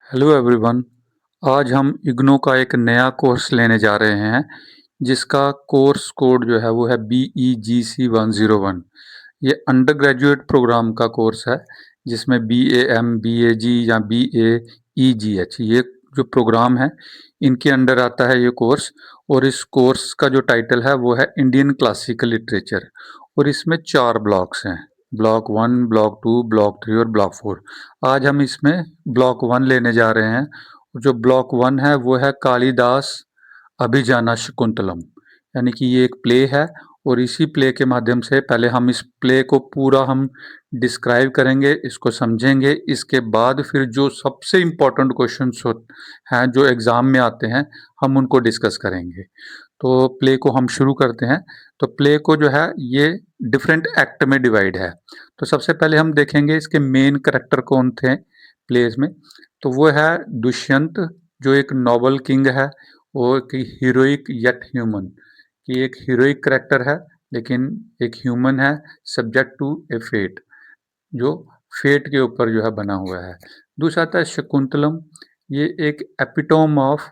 Hello everyone. आज हम इग्नू का एक नया कोर्स लेने जा रहे हैं जिसका कोर्स कोड जो है वो है BEGC 101। ये अंडर ग्रेजुएट प्रोग्राम का कोर्स है जिसमें BAM BAG या BAEGH ये जो प्रोग्राम है इनके अंडर आता है ये कोर्स। और इस कोर्स का जो टाइटल है वो है इंडियन क्लासिकल लिटरेचर। और इसमें 4 ब्लॉक्स हैं, ब्लॉक 1, ब्लॉक 2, ब्लॉक 3 और ब्लॉक 4। आज हम इसमें ब्लॉक 1 लेने जा रहे हैं। जो ब्लॉक 1 है वो है कालिदास अभिजाना शकुंतलम, यानी कि ये एक प्ले है। और इसी प्ले के माध्यम से पहले हम इस प्ले को पूरा हम डिस्क्राइब करेंगे, इसको समझेंगे। इसके बाद फिर जो सबसे इम्पोर्टेंट क्वेश्चंस हैं जो एग्ज़ाम में आते हैं हम उनको डिस्कस करेंगे। तो प्ले को हम शुरू करते हैं। तो प्ले को जो है ये डिफरेंट एक्ट में डिवाइड है। तो सबसे पहले हम देखेंगे इसके मेन करैक्टर कौन थे प्लेस में। तो वो है दुष्यंत, जो एक नोबल किंग है और कि हीरोइक येट ह्यूमन, कि एक हीरोइक करैक्टर है लेकिन एक ह्यूमन है, सब्जेक्ट टू ए फेट, जो फेट के ऊपर जो है बना हुआ है। दूसरा आता है शकुंतलम, ये एक epitome of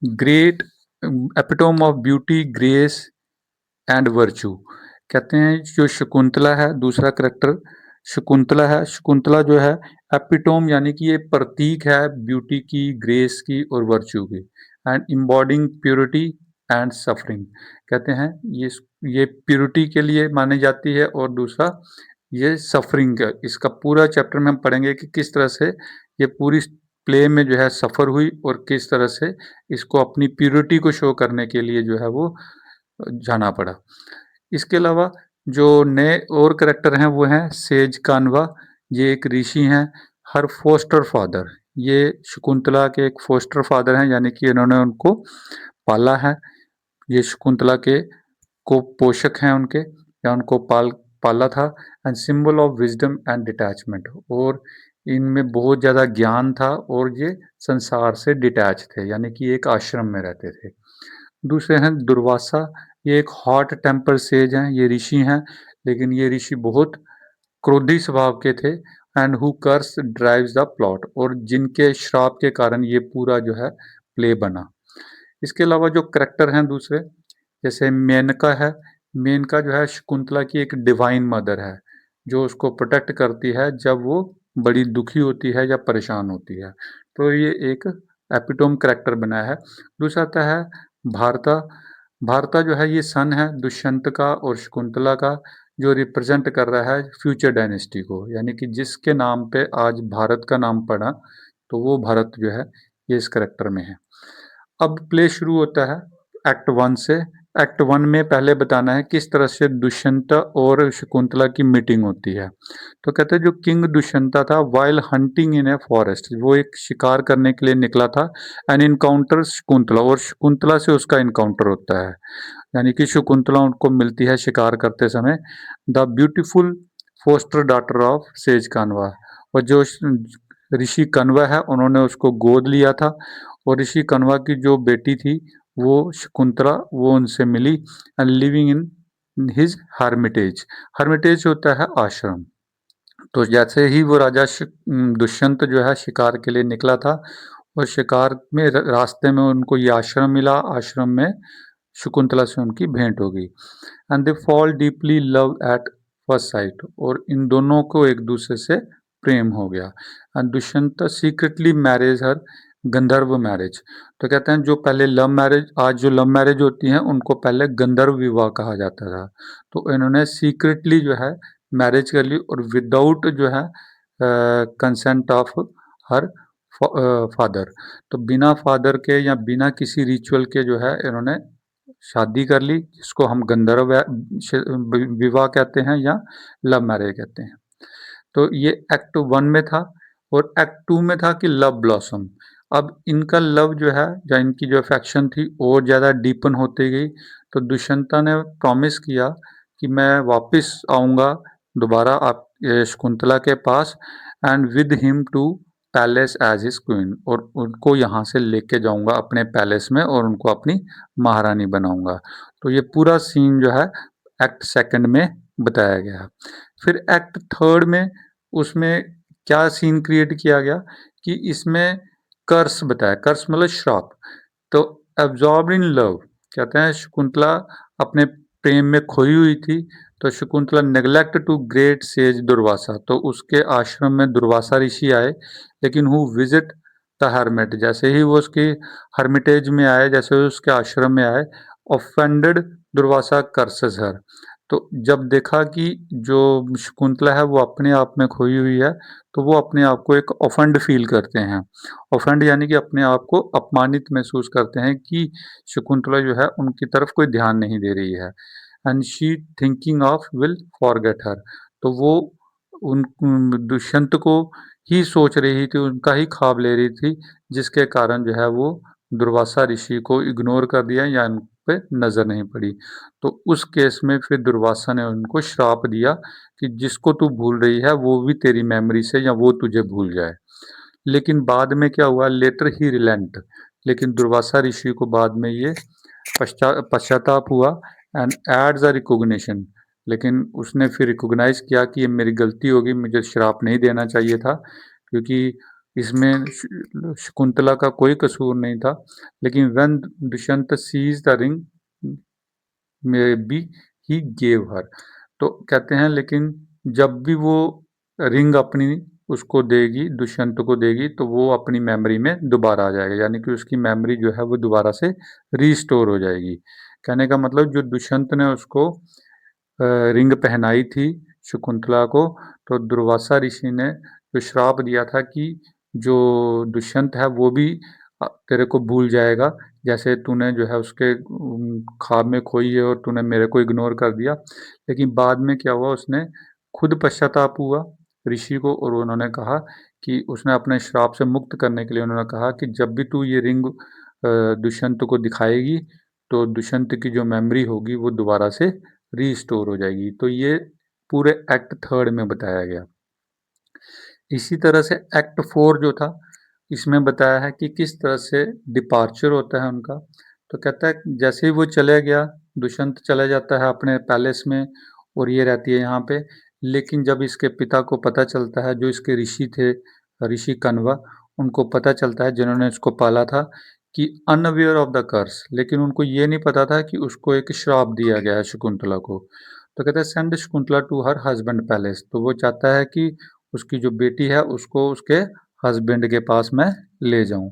great epitome of beauty, grace and virtue. कहते हैं जो शकुंतला है, दूसरा करैक्टर शकुंतला है। शकुंतला जो है एपिटोम, यानी कि ये प्रतीक है ब्यूटी की, ग्रेस की और वर्च्यू की। एंड इम्बॉडिंग प्योरिटी एंड सफरिंग, कहते हैं ये प्योरिटी के लिए मानी जाती है। और दूसरा ये सफरिंग का, इसका पूरा चैप्टर में हम पढ़ेंगे कि किस तरह से ये पूरी प्ले में जो है सफ़र हुई और किस तरह से इसको अपनी प्योरिटी को शो करने के लिए जो है वो जाना पड़ा। इसके अलावा जो नए और करैक्टर हैं वो हैं सेज कानवा, ये एक ऋषि हैं। हर फोस्टर फादर, ये शकुंतला के एक फोस्टर फादर हैं, यानी कि इन्होंने उनको पाला है। ये शकुंतला के को पोषक हैं उनके, या उनको पाला था। And symbol of wisdom and detachment, और इनमें बहुत ज़्यादा ज्ञान था और ये संसार से डिटैच थे, यानी कि एक आश्रम में रहते थे। दूसरे हैं दुर्वासा, ये एक हॉट टेम्पर सेज हैं, ये ऋषि हैं लेकिन ये ऋषि बहुत क्रोधी स्वभाव के थे। And who curse drives the plot, और जिनके श्राप के कारण ये पूरा जो है प्ले बना। इसके अलावा जो करैक्टर हैं दूसरे, जैसे मेनका है। मेनका जो है शकुंतला की एक डिवाइन मदर है, जो उसको प्रोटेक्ट करती है जब वो बड़ी दुखी होती है या परेशान होती है। तो ये एक एपिटोम करैक्टर बनाया है। दूसरा आता है भारता। भारता जो है ये सन है दुष्यंत का और शकुंतला का, जो रिप्रेजेंट कर रहा है फ्यूचर डायनेस्टी को, यानी कि जिसके नाम पे आज भारत का नाम पड़ा, तो वो भारत जो है ये इस करैक्टर में है। अब प्ले शुरू होता है एक्ट 1 से। एक्ट 1 में पहले बताना है किस तरह से दुष्यंत और शकुंतला की मीटिंग होती है। तो कहते हैं जो किंग दुष्यंता था, while hunting in a forest, वो एक शिकार करने के लिए निकला था। एन इनकाउंटर शकुंतला, और शकुंतला से उसका इनकाउंटर होता है, यानी कि शकुंतला उनको मिलती है शिकार करते समय। The beautiful foster daughter of sage Kanva, और जो ऋषि कण्वा है उन्होंने उसको गोद लिया था। और ऋषि कण्वा की जो बेटी थी वो शकुंतला, वो उनसे मिली। And living in his hermitage, hermitage होता है आश्रम। तो जैसे ही वो दुष्यंत जो है शिकार के लिए निकला था, और शिकार में रास्ते में उनको ये आश्रम मिला। आश्रम में शकुंतला से उनकी भेंट हो गई। And they fall deeply love at first sight, और इन दोनों को एक दूसरे से प्रेम हो गया। And Dushyant secretly marriage her, Gandharva marriage. तो कहते हैं जो पहले लव मैरिज, आज जो लव मैरिज होती हैं उनको पहले गंधर्व विवाह कहा जाता था। तो इन्होंने सीक्रेटली जो है मैरिज कर ली, और विदाउट जो है कंसेंट ऑफ हर फादर, तो बिना फादर के या बिना किसी रिचुअल के जो है इन्होंने शादी कर ली, जिसको हम गंधर्व विवाह कहते हैं या लव मैरिज कहते हैं। तो ये एक्ट 1 में था। और एक्ट 2 में था कि लव ब्लॉसम। अब इनका लव जो है या इनकी जो अफेक्शन थी और ज़्यादा डीपन होती गई। तो दुष्यंता ने प्रॉमिस किया कि मैं वापस आऊँगा दोबारा आप शकुंतला के पास, and with him to palace as his queen, और उनको यहाँ से लेके जाऊँगा अपने पैलेस में और उनको अपनी महारानी बनाऊँगा। तो ये पूरा सीन जो है एक्ट 2 में बताया गया है। फिर एक्ट 3 में उसमें क्या सीन क्रिएट किया गया कि इसमें कर्स बताया, कर्स मतलब श्राप। तो एब्जॉर्ब्ड इन लव, कहते हैं शकुंतला अपने प्रेम में खोई हुई थी, तो Shakuntala neglect to great sage Durvasa, तो उसके आश्रम में दुर्वासा ऋषि आए, लेकिन हु विजिट द हर्मिट, जैसे ही वो उसकी हर्मिटेज में आए, जैसे ही उसके आश्रम में आए, ऑफेंडेड दुर्वासा कर्सेस हर, तो जब देखा कि जो शकुंतला है वो अपने आप में खोई हुई है, तो वो अपने आप को एक ऑफेंड फील करते हैं। ऑफेंड यानी कि अपने आप को अपमानित महसूस करते हैं कि शकुंतला जो है उनकी तरफ कोई ध्यान नहीं दे रही है। And she thinking of will forget हर, तो वो उन दुष्यंत को ही सोच रही थी, उनका ही ख्वाब ले रही थी, जिसके कारण जो है वो दुर्वासा ऋषि को इग्नोर कर दिया या उन पे नजर नहीं पड़ी। तो उस केस में फिर दुर्वासा ने उनको श्राप दिया कि जिसको तू भूल रही है वो भी तेरी मेमोरी से या वो तुझे भूल जाए। लेकिन बाद में क्या हुआ, लेटर ही रिलेंट, लेकिन दुर्वासा ऋषि को बाद में ये पश्चाताप हुआ एंड एड्स अ रिकॉग्निशन, लेकिन उसने फिर रिकॉग्नाइज किया कि ये मेरी गलती होगी, मुझे श्राप नहीं देना चाहिए था, क्योंकि इसमें शकुंतला का कोई कसूर नहीं था। लेकिन when Dushyant sees the ring में बी ही गेव हर, तो कहते हैं लेकिन जब भी वो रिंग अपनी उसको देगी, दुष्यंत को देगी, तो वो अपनी मेमोरी में दोबारा आ जाएगा, यानी कि उसकी मेमोरी जो है वो दोबारा से रीस्टोर हो जाएगी। कहने का मतलब जो दुष्यंत ने उसको रिंग पहनाई थी शकुंतला को, तो दुर्वासा ऋषि ने जो श्राप दिया था कि जो दुष्यंत है वो भी तेरे को भूल जाएगा, जैसे तूने जो है उसके ख्वाब में खोई है और तूने मेरे को इग्नोर कर दिया। लेकिन बाद में क्या हुआ, उसने खुद पश्चाताप हुआ ऋषि को, और उन्होंने कहा कि उसने अपने श्राप से मुक्त करने के लिए उन्होंने कहा कि जब भी तू ये रिंग दुष्यंत को दिखाएगी, तो दुष्यंत की जो मेमोरी होगी वो दोबारा से रीस्टोर हो जाएगी। तो ये पूरे एक्ट थर्ड में बताया गया। इसी तरह से एक्ट फोर जो था, इसमें बताया है कि किस तरह से डिपार्चर होता है उनका। तो कहता है जैसे ही वो चले गया, दुष्यंत चला जाता है अपने पैलेस में और ये रहती है यहाँ पे। लेकिन जब इसके पिता को पता चलता है, जो इसके ऋषि थे, ऋषि कण्वा, उनको पता चलता है जिन्होंने इसको पाला था, कि अनअवेयर ऑफ द कर्स, लेकिन उनको ये नहीं पता था कि उसको एक श्राप दिया गया है शकुंतला को। तो कहते हैं send Shakuntala to her husband palace, तो वो चाहता है कि उसकी जो बेटी है उसको उसके हस्बैंड के पास मैं ले जाऊं।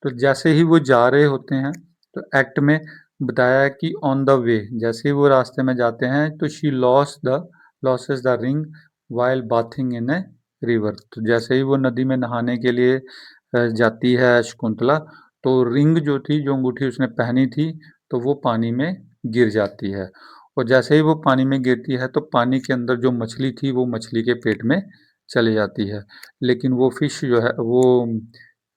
तो जैसे ही वो जा रहे होते हैं, तो एक्ट में बताया है कि ऑन द वे, जैसे ही वो रास्ते में जाते हैं, तो she losses the ring while bathing in a river, तो जैसे ही वो नदी में नहाने के लिए जाती है शकुंतला, तो रिंग जो थी, जो अंगूठी उसने पहनी थी, तो वो पानी में गिर जाती है। और जैसे ही वो पानी में गिरती है, तो पानी के अंदर जो मछली थी वो मछली के पेट में चली जाती है। लेकिन वो फिश जो है, वो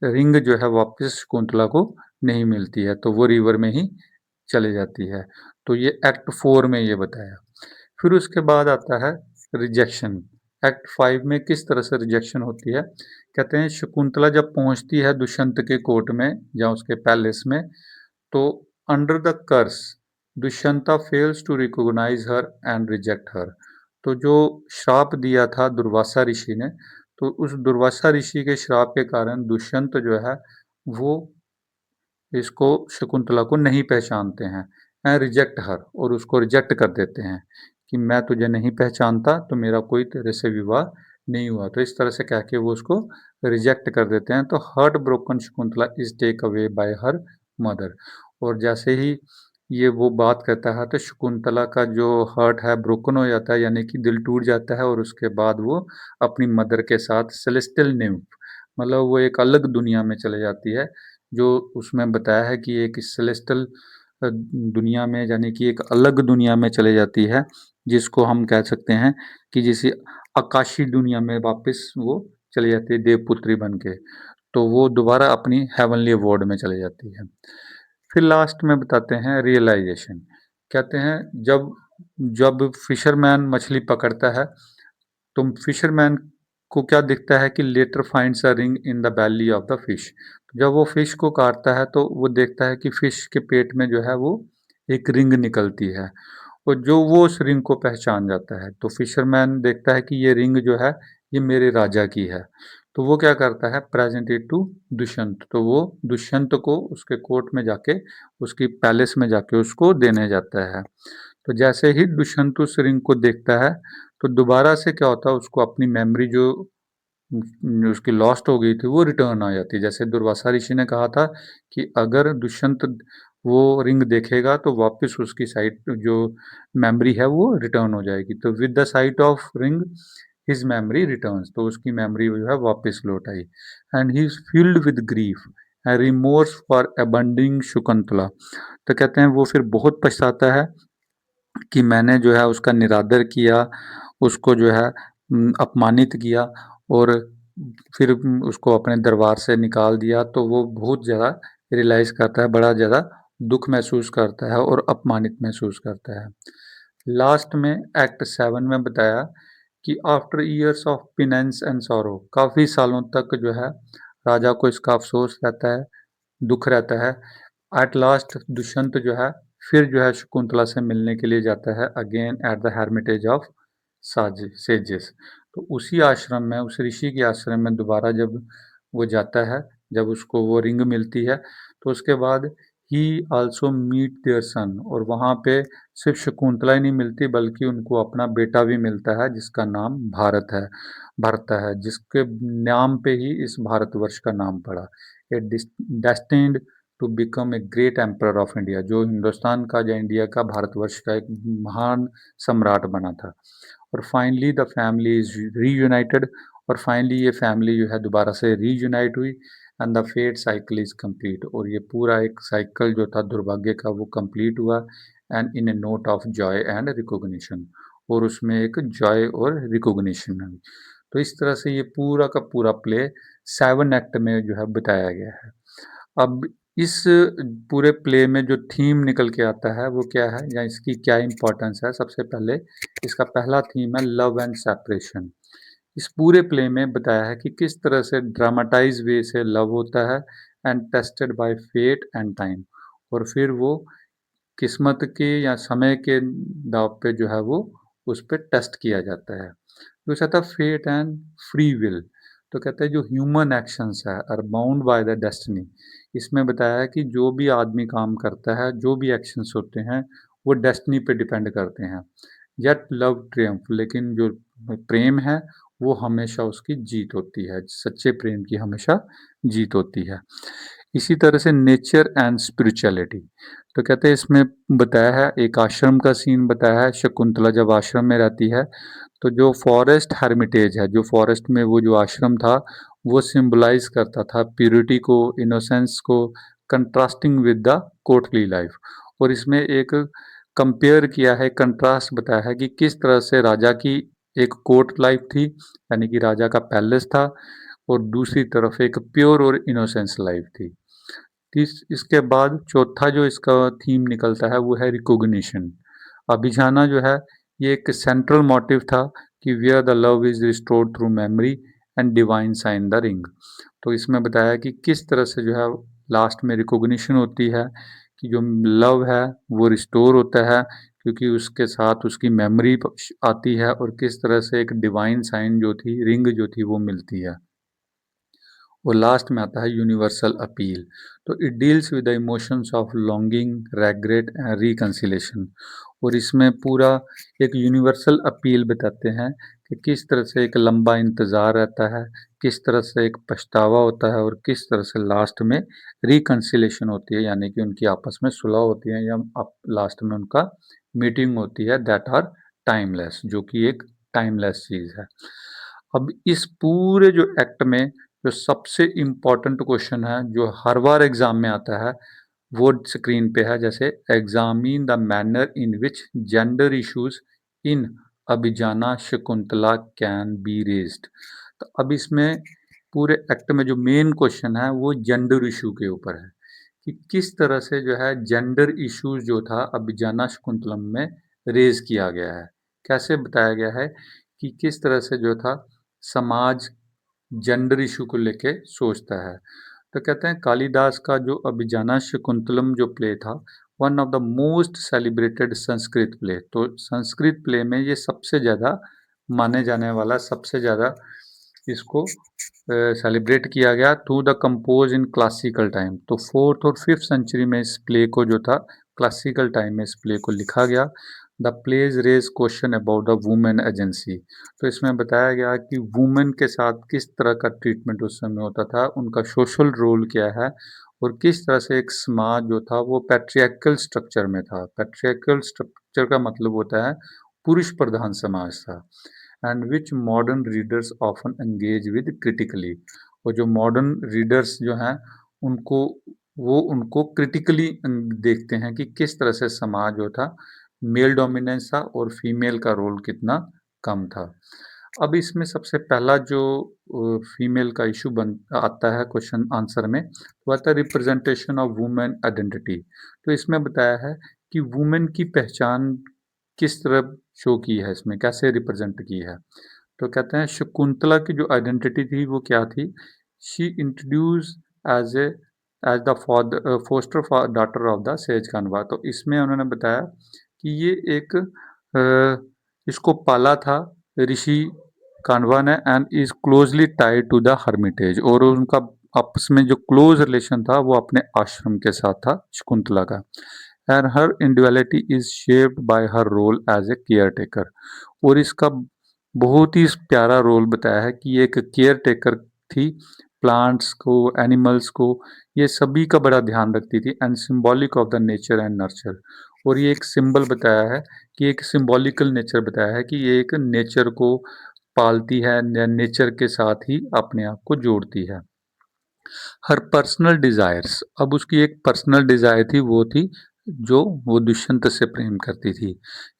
रिंग जो है वापस शकुंतला को नहीं मिलती है, तो वो रिवर में ही चली जाती है। तो ये एक्ट फोर में ये बताया। फिर उसके बाद आता है रिजेक्शन। एक्ट फाइव में किस तरह से रिजेक्शन होती है, कहते हैं शकुंतला जब पहुंचती है दुष्यंत के कोर्ट में या उसके पैलेस में, तो under the curse Dushyanta fails to recognise her and reject her, तो जो श्राप दिया था दुर्वासा ऋषि ने, तो उस दुर्वासा ऋषि के श्राप के कारण दुष्यंत जो है वो इसको शकुंतला को नहीं पहचानते हैं, एंड रिजेक्ट हर, और उसको रिजेक्ट कर देते हैं कि मैं तुझे नहीं पहचानता, तो मेरा कोई तेरे से विवाह नहीं हुआ, तो इस तरह से कह के वो उसको रिजेक्ट कर देते हैं। तो heart broken Shakuntala is take away by her mother, और जैसे ही ये वो बात कहता है, तो शकुंतला का जो हार्ट है ब्रोकन हो जाता है, यानी कि दिल टूट जाता है, और उसके बाद वो अपनी मदर के साथ सेलेस्टियल निम्फ, मतलब वो एक अलग दुनिया में चले जाती है, जो उसमें बताया है कि एक सेलेस्टियल दुनिया में, यानी कि एक अलग दुनिया में चले जाती है, जिसको हम कह सकते हैं कि जैसे आकाशी दुनिया में वापस वो चली जाती है देवपुत्री बन के, तो वो दोबारा अपनी हेवनली वर्ल्ड में चली जाती है। फिर लास्ट में बताते हैं रियलाइजेशन। कहते हैं जब जब फिशरमैन मछली पकड़ता है, तो फिशरमैन को क्या दिखता है कि later finds a ring in the belly of the fish. जब वो फिश को काटता है, तो वो देखता है कि फिश के पेट में जो है वो एक रिंग निकलती है, और जो वो उस रिंग को पहचान जाता है, तो फिशरमैन देखता है कि ये रिंग जो है ये मेरे राजा की है। तो वो क्या करता है, प्रेजेंट इट टू दुष्यंत, तो वो दुष्यंत को उसके कोर्ट में जाके, उसकी पैलेस में जाके उसको देने जाता है। तो जैसे ही दुष्यंत उस रिंग को देखता है, तो दोबारा से क्या होता है, उसको अपनी मेमोरी जो उसकी लॉस्ट हो गई थी वो रिटर्न आ जाती है। जैसे दुर्वासा ऋषि ने कहा था कि अगर दुष्यंत वो रिंग देखेगा तो वापस उसकी साइट जो मेमोरी है वो रिटर्न हो जाएगी। तो with the sight of ring his memory returns, तो उसकी मेमोरी जो है वापस लौट आई। And he is filled with grief and remorse for abandoning Shakuntala. तो कहते हैं वो फिर बहुत पछताता है कि मैंने जो है उसका निरादर किया, उसको जो है अपमानित किया और फिर उसको अपने दरबार से निकाल दिया। तो वो बहुत ज़्यादा रियलाइज़ करता है, बड़ा ज़्यादा दुःख महसूस करता है और अपमानित महसूस करता है। लास्ट में एक्ट 7 में बताया कि after years of penance and sorrow, काफ़ी सालों तक जो है राजा को इसका अफ़सोस रहता है, दुःख रहता है। एट लास्ट दुष्यंत जो है फिर जो है शकुंतला से मिलने के लिए जाता है again at the hermitage of sages. तो उसी आश्रम में, उस ऋषि के आश्रम में दोबारा जब वो जाता है, जब उसको वो रिंग मिलती है, तो उसके बाद ही आल्सो मीट देयर सन, और वहाँ पे सिर्फ शकुंतला ही नहीं मिलती बल्कि उनको अपना बेटा भी मिलता है जिसका नाम भारत है, भरता है, जिसके नाम पे ही इस भारतवर्ष का नाम पड़ा। A destined to become a great emperor of India, जो हिंदुस्तान का या इंडिया का, भारतवर्ष का एक महान सम्राट बना था। और finally the family is reunited, और फाइनली ये फैमिली जो है दोबारा से रीयूनाइट हुई। And the fate cycle is complete, और ये पूरा एक साइकिल जो था दुर्भाग्य का वो कंप्लीट हुआ। And in A note of Joy and recognition, और उसमें एक जॉय और रिकॉग्निशन है। तो इस तरह से ये पूरा का पूरा प्ले 7 एक्ट में जो है बताया गया है। अब इस पूरे प्ले में जो थीम निकल के आता है वो क्या है, या इसकी क्या इम्पोर्टेंस है। सबसे पहले इसका पहला थीम है लव एंड सेपरेशन। इस पूरे प्ले में बताया है कि किस तरह से ड्रामेटाइज वे से लव होता है and tested by fate and time, और फिर वो किस्मत के या समय के दाव पे जो है वो उस पे टेस्ट किया जाता है। दूसरा था फेट एंड फ्री विल। तो कहते हैं जो ह्यूमन एक्शंस है are bound by the destiny. इसमें बताया है कि जो भी आदमी काम करता है, जो भी एक्शंस होते हैं, वो डेस्टिनी पे डिपेंड करते हैं। येट लव ट्रियम्फ, लेकिन जो प्रेम है वो हमेशा उसकी जीत होती है, सच्चे प्रेम की हमेशा जीत होती है। इसी तरह से नेचर एंड स्पिरिचुअलिटी, तो कहते हैं इसमें बताया है, एक आश्रम का सीन बताया है। शकुंतला जब आश्रम में रहती है, तो जो फॉरेस्ट हर्मिटेज है, जो फॉरेस्ट में वो जो आश्रम था, वो सिंबलाइज करता था प्यूरिटी को, इनोसेंस को, contrasting with the courtly life. और इसमें एक कंपेयर किया है, कंट्रास्ट बताया है कि किस तरह से राजा की एक कोर्ट लाइफ थी, यानी कि राजा का पैलेस था, और दूसरी तरफ एक प्योर और इनोसेंस लाइफ थी। इसके बाद चौथा जो इसका थीम निकलता है वो है रिकॉग्निशन। अभिजाना जो है ये एक सेंट्रल मोटिव था कि where the love is restored through memory and divine sign the ring. तो इसमें बताया कि किस तरह से जो है लास्ट में रिकॉग्निशन होती है कि जो लव है वो रिस्टोर होता है, क्योंकि उसके साथ उसकी मेमोरी आती है, और किस तरह से एक डिवाइन साइन जो थी, रिंग जो थी वो मिलती है। और लास्ट में आता है यूनिवर्सल अपील। तो it deals with the emotions of longing, regret and reconciliation. और इसमें पूरा एक यूनिवर्सल अपील बताते हैं कि किस तरह से एक लंबा इंतज़ार रहता है, किस तरह से एक पछतावा होता है, और किस तरह से लास्ट में रिकंसिलेशन होती है, यानी कि उनकी आपस में सुलह होती है, या लास्ट में उनका मीटिंग होती है, दैट आर टाइमलेस, जो कि एक टाइमलेस चीज़ है। अब इस पूरे जो एक्ट में जो सबसे इम्पोर्टेंट क्वेश्चन है, जो हर बार एग्जाम में आता है, वो स्क्रीन पे है। जैसे examine the manner in which gender issues in Abhijnana Shakuntala can be raised. तो अब इसमें पूरे एक्ट में जो मेन क्वेश्चन है वो जेंडर इशू के ऊपर है, कि किस तरह से जो है जेंडर इश्यूज जो था अभिजाना शकुंतलम में रेज किया गया है। कैसे बताया गया है कि किस तरह से जो था समाज जेंडर इशू को लेके सोचता है। तो कहते हैं कालिदास का जो अभिजाना शकुंतलम जो प्ले था, one of the most celebrated Sanskrit play. तो संस्कृत प्ले में ये सबसे ज़्यादा माने जाने वाला, सबसे ज़्यादा इसको सेलिब्रेट किया गया to the compose in classical time. तो 4th और 5th सेंचुरी में इस प्ले को जो था क्लासिकल टाइम में इस प्ले को लिखा गया। The plays raise question about the women agency. तो इसमें बताया गया कि वुमेन के साथ किस तरह का ट्रीटमेंट उस समय होता था, उनका सोशल रोल क्या है और किस तरह से एक समाज जो था वो पैट्रियार्कल स्ट्रक्चर में था। पैट्रियार्कल स्ट्रक्चर का मतलब होता है पुरुष प्रधान समाज था। And which modern readers often engage with critically. और जो मॉडर्न रीडर्स जो हैं उनको उनको क्रिटिकली देखते हैं कि किस तरह से समाज जो था मेल डोमिनेंस था और फीमेल का रोल कितना कम था। अब इसमें सबसे पहला जो फीमेल का इशू बन आता है क्वेश्चन आंसर में, वो आता है रिप्रेजेंटेशन ऑफ वुमेन आइडेंटिटी। तो इसमें बताया है कि वुमेन की पहचान किस तरह शो की है, इसमें कैसे रिप्रेजेंट की है। तो कहते हैं शकुंतला की जो आइडेंटिटी थी वो क्या थी, she introduce as a as the father foster daughter of the sage Kanva. तो इसमें उन्होंने बताया कि ये एक इसको पाला था ऋषि कानवा ने and is closely tied to the hermitage. और उनका आपस में जो क्लोज रिलेशन था वो अपने आश्रम के साथ था शकुंतला का। And her individuality is shaped by her role as a caretaker. और इसका बहुत ही प्यारा रोल बताया है कि ये एक केयर टेकर थी, प्लांट्स को, एनिमल्स को, ये सभी का बड़ा ध्यान रखती थी। And symbolic of the nature and nurture. और ये एक सिंबल बताया है कि एक सिंबॉलिकल नेचर बताया है कि ये एक नेचर को पालती है, नेचर के साथ ही अपने आप को जोड़ती है। हर पर्सनल डिजायर्स, अब उसकी एक पर्सनल डिजायर थी, वो थी जो वो दुष्यंत से प्रेम करती थी।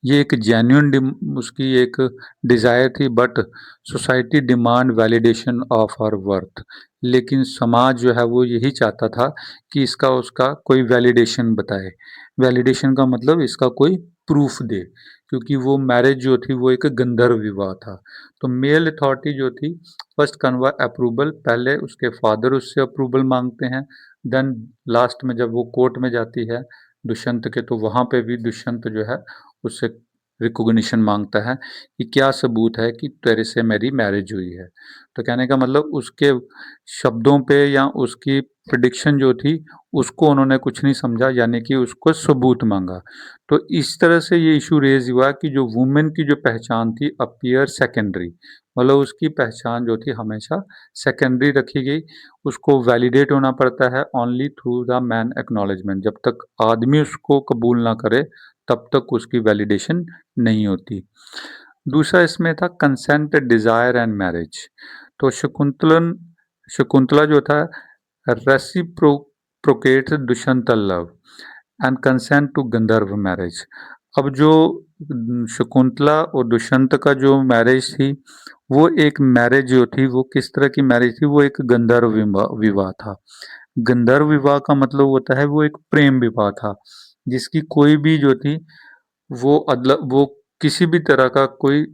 ये एक जेन्युइन उसकी एक डिजायर थी, but society demand validation of her worth. लेकिन समाज जो है वो यही चाहता था कि इसका उसका कोई वैलिडेशन बताए। वैलिडेशन का मतलब इसका कोई प्रूफ दे, क्योंकि वो मैरिज जो थी वो एक गंधर्व विवाह था। तो मेल अथॉरिटी जो थी फर्स्ट कन्वा अप्रूवल, पहले उसके फादर उससे अप्रूवल मांगते हैं। देन लास्ट में जब वो कोर्ट में जाती है दुष्यंत के, तो वहाँ पे भी दुष्यंत जो है उससे रिकॉग्निशन मांगता है कि क्या सबूत है कि तेरे से मेरी मैरिज हुई है। तो कहने का मतलब उसके शब्दों पे या उसकी प्रिडिक्शन जो थी उसको उन्होंने कुछ नहीं समझा, यानी कि उसको सबूत मांगा। तो इस तरह से ये इशू रेज हुआ कि जो वुमेन की जो पहचान थी अपीयर सेकेंडरी, मतलब उसकी पहचान जो थी हमेशा सेकेंडरी रखी गई। उसको वैलिडेट होना पड़ता है only through the man acknowledgement. जब तक आदमी उसको कबूल ना करे तब तक उसकी वैलिडेशन नहीं होती। दूसरा इसमें था कंसेंट, डिजायर एंड मैरिज। तो शकुंतला जो था reciprocate Dushyant love and consent to Gandharva marriage. अब जो शकुंतला और दुष्यंत का जो मैरिज थी वो एक मैरिज जो थी वो किस तरह की मैरिज थी, वो एक गंधर्व विवाह था। गंधर्व विवाह का मतलब होता है वो एक प्रेम विवाह था, जिसकी कोई भी जो थी वो किसी भी तरह का कोई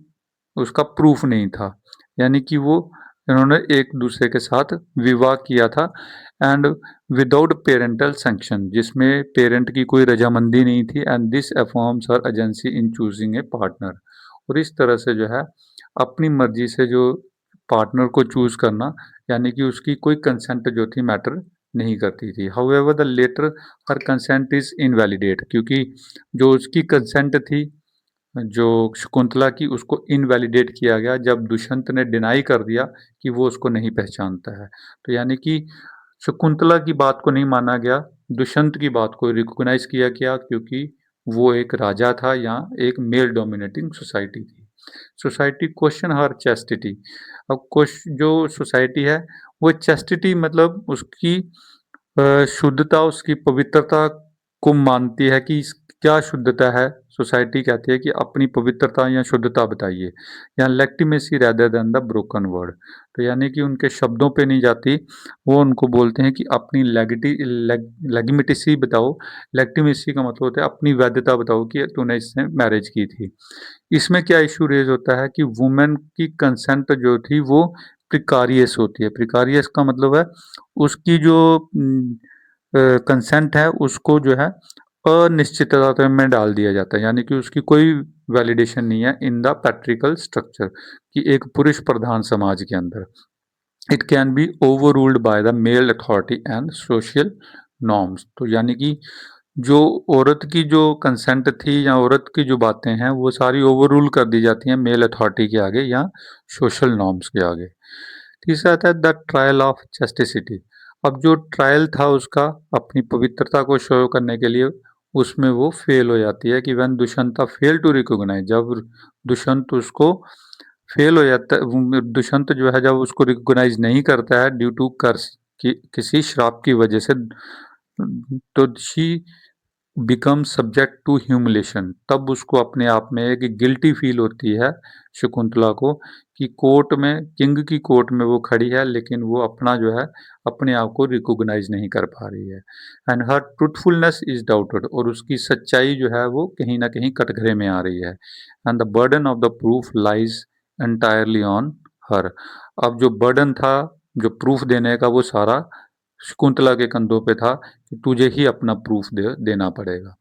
उसका प्रूफ नहीं था, यानी कि वो इन्होंने एक दूसरे के साथ विवाह किया था एंड विदाउट पेरेंटल सैंक्शन, जिसमें पेरेंट की कोई रजामंदी नहीं थी। And this affirms her agency in choosing a partner. और इस तरह से जो है अपनी मर्जी से जो पार्टनर को चूज करना, यानी कि उसकी कोई कंसेंट जो थी मैटर नहीं करती थी। However the latter her consent is invalidate, क्योंकि जो उसकी कंसेंट थी जो शकुंतला की उसको इनवैलिडेट किया गया जब दुष्यंत ने डिनाई कर दिया कि वो उसको नहीं पहचानता है। तो यानी कि शकुंतला की बात को नहीं माना गया, दुष्यंत की बात को रिकॉग्नाइज किया गया, क्योंकि वो एक राजा था या एक मेल डोमिनेटिंग सोसाइटी थी। सोसाइटी क्वेश्चन हर चैस्टिटी। अब जो सोसाइटी है वो चैस्टिटी मतलब उसकी शुद्धता, उसकी पवित्रता को मानती है कि क्या शुद्धता है। सोसाइटी कहती है कि अपनी पवित्रता या शुद्धता बताइए, या legitimacy rather than the broken word. तो यानी कि उनके शब्दों पे नहीं जाती, वो उनको बोलते हैं कि अपनी लेगिमिटेसी बताओ। लेक्टिमेसी का मतलब होता है अपनी वैधता बताओ कि तूने इससे मैरिज की थी। इसमें क्या इशू रेज होता है कि वुमेन की कंसेंट जो थी वो प्रिकारियस होती है। प्रिकारियस का मतलब है उसकी जो कंसेंट है उसको जो है अनिश्चितता में डाल दिया जाता है, यानी कि उसकी कोई वैलिडेशन नहीं है इन द पैट्रिकल स्ट्रक्चर कि एक पुरुष प्रधान समाज के अंदर it can be overruled by the male authority and social norms. तो यानी कि जो औरत की जो कंसेंट थी या औरत की जो बातें हैं वो सारी ओवर रूल कर दी जाती हैं मेल अथॉरिटी के आगे या सोशल नॉर्म्स के आगे। तीसरा आता है द ट्रायल ऑफ जस्टिसिटी। अब जो ट्रायल था उसका अपनी पवित्रता को शो करने के लिए उसमें वो फेल हो जाती है कि when Dushyanta fail to recognise, जब दुष्यंत उसको फेल हो जाता है, दुष्यंत जो है जब उसको रिकॉग्नाइज नहीं करता है ड्यू टू कर्स कि किसी श्राप की वजह से, तो she become subject to humiliation. तब उसको अपने आप में एक गिल्टी फील होती है शकुंतला को कि कोर्ट में, किंग की कोर्ट में वो खड़ी है लेकिन वो अपना जो है अपने आप को रिकॉग्नाइज नहीं कर पा रही है। And her truthfulness is doubted, और उसकी सच्चाई जो है वो कहीं ना कहीं कटघरे में आ रही है। And the burden of the proof lies entirely on her. अब जो बर्डन था जो प्रूफ देने का वो सारा शकुंतला के कंधों पे था कि तुझे ही अपना प्रूफ देना पड़ेगा।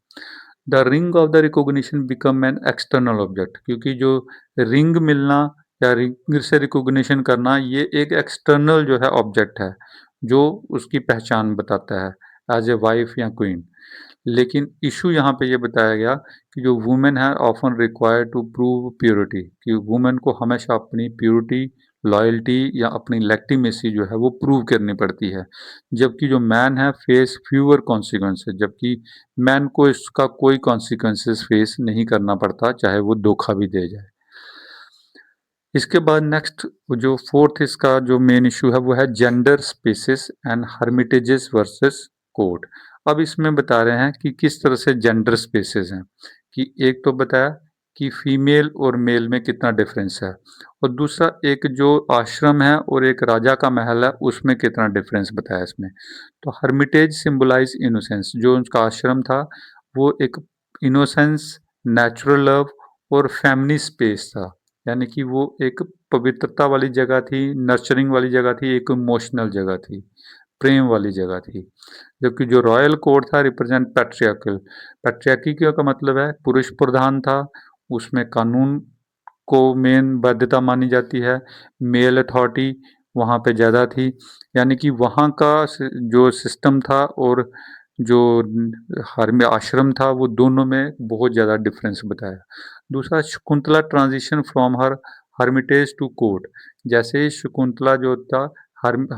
The ring of the recognition become an external object, क्योंकि जो रिंग मिलना या रिंग से रिकॉग्निशन करना ये एक एक्सटर्नल जो है ऑब्जेक्ट है जो उसकी पहचान बताता है एज ए वाइफ या क्वीन। लेकिन इशू यहाँ पे ये बताया गया कि जो वुमेन है often require to prove purity, कि वुमेन को हमेशा अपनी प्योरिटी, लॉयल्टी या अपनी लेक्टिमेसी जो है वो प्रूव करनी पड़ती है। जबकि जो मैन है फेस फ्यूअर कॉन्सिक्वेंसेस, जबकि मैन को इसका कोई कॉन्सिक्वेंसेस फेस नहीं करना पड़ता चाहे वो धोखा भी दे जाए। इसके बाद नेक्स्ट जो फोर्थ इसका जो मेन इशू है वो है gender spaces and hermitages versus code. अब इसमें बता रहे हैं कि किस तरह से जेंडर स्पेसेस हैं, कि एक तो बताया कि फीमेल और मेल में कितना डिफरेंस है, और दूसरा एक जो आश्रम है और एक राजा का महल है उसमें कितना डिफरेंस बताया इसमें। तो हर्मिटेज सिंबलाइज इनोसेंस, जो उनका आश्रम था वो एक इनोसेंस, नेचुरल लव और फैमिली स्पेस था, यानी कि वो एक पवित्रता वाली जगह थी, नर्चरिंग वाली जगह थी, एक इमोशनल जगह थी, प्रेम वाली जगह थी। जबकि जो रॉयल कोड था रिप्रेजेंट पैट्रियार्कल, पैट्रियार्की का मतलब है पुरुष प्रधान था, उसमें कानून को मेन बाध्यता मानी जाती है, मेल अथॉरिटी वहाँ पे ज़्यादा थी, यानी कि वहाँ का जो सिस्टम था और जो हर में आश्रम था वो दोनों में बहुत ज़्यादा डिफरेंस बताया। दूसरा Shakuntala transition from her hermitage to court, जैसे ही शकुंतला जो था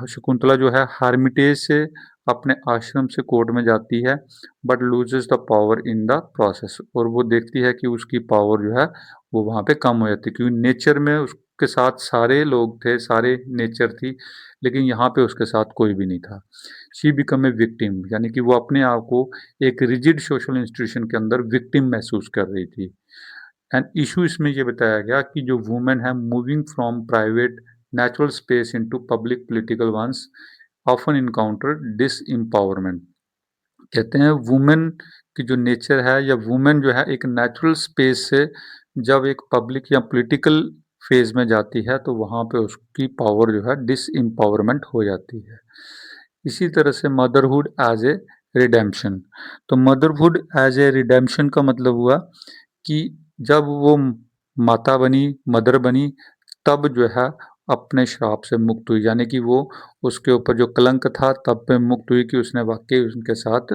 शकुंतला जो है हर्मिटेज से अपने आश्रम से कोर्ट में जाती है but loses the power in the process, और वो देखती है कि उसकी पावर जो है वो वहाँ पे कम हो जाती है क्योंकि नेचर में उसके साथ सारे लोग थे, सारे नेचर थी, लेकिन यहाँ पे उसके साथ कोई भी नहीं था। शी बिकम ए विक्टिम, यानी कि वो अपने आप को एक रिजिड सोशल इंस्टीट्यूशन के अंदर विक्टिम महसूस कर रही थी। एंड इशू इसमें ये बताया गया कि जो वुमेन है moving from private natural space into public political ones often encounter disempowerment. कहते हैं वुमेन की जो नेचर है या वुमेन जो है एक नेचुरल स्पेस से जब एक पब्लिक या पॉलिटिकल फेज में जाती है तो वहाँ पे उसकी पावर जो है डिस एम्पावरमेंट हो जाती है। इसी तरह से मदरहुड एज ए रिडेम्पशन, तो मदरहुड एज ए रिडेम्पशन का मतलब हुआ कि जब वो माता बनी, मदर बनी, तब जो है अपने श्राप से मुक्त हुई, यानी कि वो उसके ऊपर जो कलंक था तब पे मुक्त हुई कि उसने वाकई उनके साथ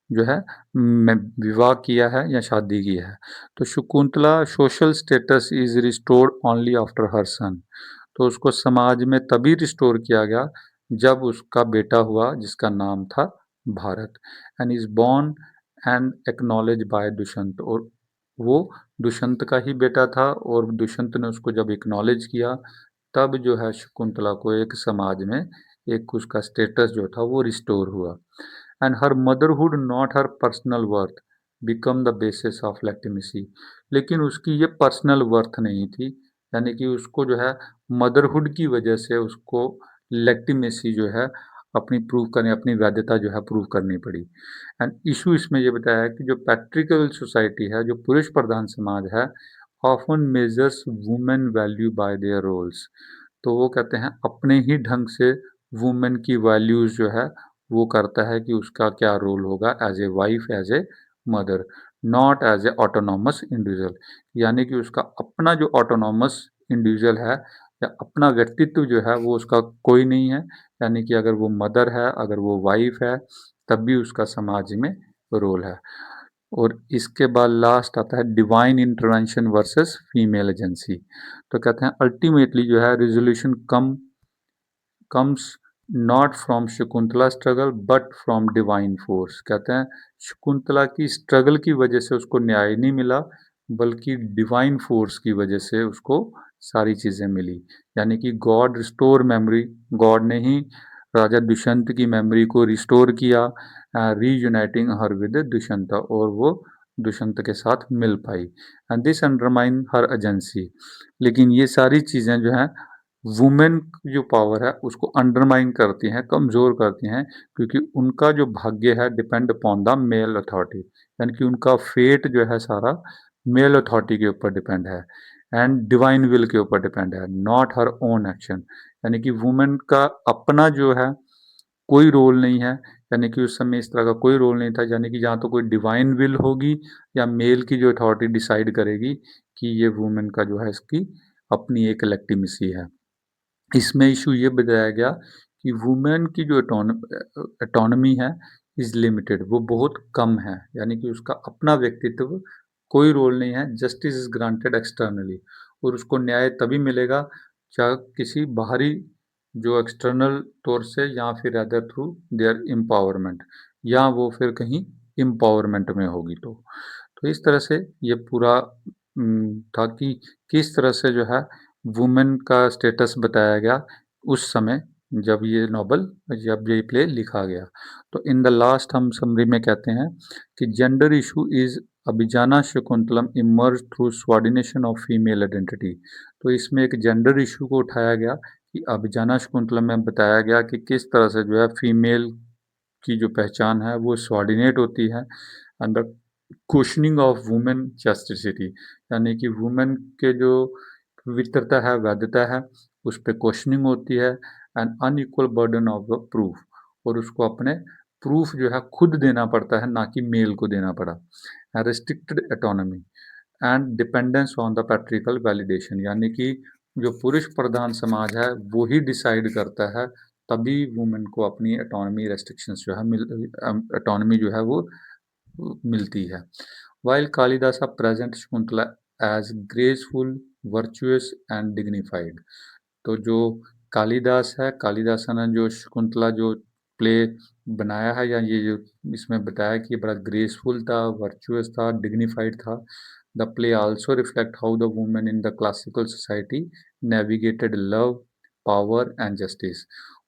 जो है विवाह किया है या शादी की है। तो Shakuntala social status is restored only after her son, तो उसको समाज में तभी रिस्टोर किया गया जब उसका बेटा हुआ जिसका नाम था Bharat, and is born and acknowledge by Dushyant, और वो दुष्यंत का ही बेटा था और दुष्यंत ने उसको जब एक्नॉलेज किया तब जो है शकुंतला को एक समाज में एक उसका स्टेटस जो था वो रिस्टोर हुआ। And her motherhood not her personal worth become the basis of legitimacy, लेकिन उसकी ये पर्सनल वर्थ नहीं थी, यानी कि उसको जो है मदरहुड की वजह से उसको लेक्टिमेसी जो है अपनी प्रूव करने, अपनी वैधता जो है प्रूव करनी पड़ी। एंड इशू इसमें ये बताया है कि जो पैट्रिकल सोसाइटी है, जो पुरुष प्रधान समाज है, often measures women value by their roles, तो वो कहते हैं अपने ही ढंग से वुमेन की वैल्यूज जो है वो करता है कि उसका क्या रोल होगा as a wife, as a mother, not as a autonomous individual, यानी कि उसका अपना जो ऑटोनॉमस इंडिविजुअल है या अपना व्यक्तित्व जो है वो उसका कोई नहीं है, यानी कि अगर वो मदर है, अगर वो वाइफ है, तब भी उसका समाज में रोल है। और इसके बाद लास्ट आता है divine intervention versus female agency. तो कहते हैं अल्टीमेटली जो है resolution comes not from Shakuntala struggle but from divine force. कहते हैं शकुंतला की स्ट्रगल की वजह से उसको न्याय नहीं मिला, बल्कि डिवाइन फोर्स की वजह से उसको सारी चीज़ें मिली। यानी कि गॉड रिस्टोर मेमोरी, गॉड ने ही राजा दुष्यंत की मेमोरी को रिस्टोर किया, रीयूनाइटिंग हर विद दुष्यंत, और वो दुष्यंत के साथ मिल पाई, and this undermine her agency. लेकिन ये सारी चीज़ें जो हैं वुमेन की जो पावर है उसको अंडरमाइन करती हैं, कमज़ोर करती हैं, क्योंकि उनका जो भाग्य है depend upon the male authority, यानी कि उनका फेट जो है सारा मेल अथॉरिटी के ऊपर डिपेंड है एंड डिवाइन विल के ऊपर डिपेंड है, नॉट हर ओन एक्शन। यानी कि वुमेन का अपना जो है कोई रोल नहीं है, यानी कि उस समय इस तरह का कोई रोल नहीं था, यानी कि जहाँ तो कोई डिवाइन विल होगी या मेल की जो अथॉरिटी डिसाइड करेगी कि ये वुमेन का जो है इसकी अपनी एक लेगिटिमेसी है। इसमें इशू ये बताया गया कि वुमेन की जो ऑटोनॉमी है इज़ लिमिटेड, वो बहुत कम है, यानी कि उसका अपना व्यक्तित्व कोई रोल नहीं है, जस्टिस इज़ ग्रांटेड एक्सटर्नली, और उसको न्याय तभी मिलेगा चाहे किसी बाहरी जो एक्सटर्नल तौर से या फिर अदर थ्रू देयर एम्पावरमेंट, या वो फिर कहीं एम्पावरमेंट में होगी तो इस तरह से ये पूरा था कि किस तरह से जो है वुमेन का स्टेटस बताया गया उस समय जब ये नॉवल जब ये प्ले लिखा गया। तो इन द लास्ट हम समरी में कहते हैं कि gender issue is Abhijnana Shakuntalam emerge through subordination of female identity. तो इसमें एक जेंडर इशू को उठाया गया कि अभिजाना शकुंतलम में बताया गया कि किस तरह से जो है फीमेल की जो पहचान है वो स्वार्डिनेट होती है, and the questioning of women chastity, यानी कि वुमेन के जो पवित्रता है, वैधता है, उस पे क्वेश्चनिंग होती है, and unequal burden of the proof, और उसको अपने प्रूफ जो है खुद देना पड़ता है, ना कि मेल को देना पड़ा। Restricted autonomy and dependence on the patriarchal validation, यानी कि जो पुरुष प्रधान समाज है वो ही डिसाइड करता है, तभी वुमेन को अपनी ऑटोनॉमी रेस्ट्रिक्शंस जो है ऑटोनॉमी जो है वो मिलती है। While Kalidasa present Shakuntala as graceful, virtuous and dignified, तो जो कालिदास है, कालिदास ने जो शकुंतला जो प्ले बनाया है या ये जो इसमें बताया कि ये बड़ा ग्रेसफुल था, वर्चुअस था, डिग्निफाइड था। The play also reflect how the women in the classical society navigated love, power and justice.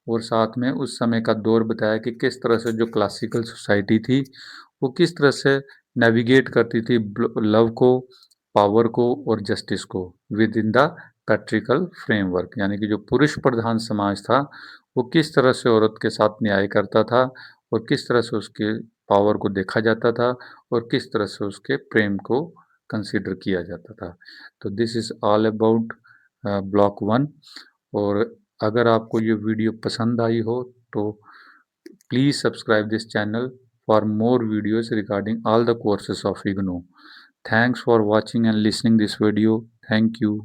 और साथ में उस समय का दौर बताया कि किस तरह से जो क्लासिकल सोसाइटी थी वो किस तरह से नेविगेट करती थी लव को, पावर को और जस्टिस को विद इन द पैट्रिकल फ्रेमवर्क, यानी कि जो पुरुष प्रधान समाज था वो किस तरह से औरत के साथ न्याय करता था और किस तरह से उसके पावर को देखा जाता था और किस तरह से उसके प्रेम को कंसीडर किया जाता था। तो this is all about block one. और अगर आपको ये वीडियो पसंद आई हो तो please subscribe this channel for more videos regarding all the courses of IGNOU. Thanks for watching and listening this video. Thank you.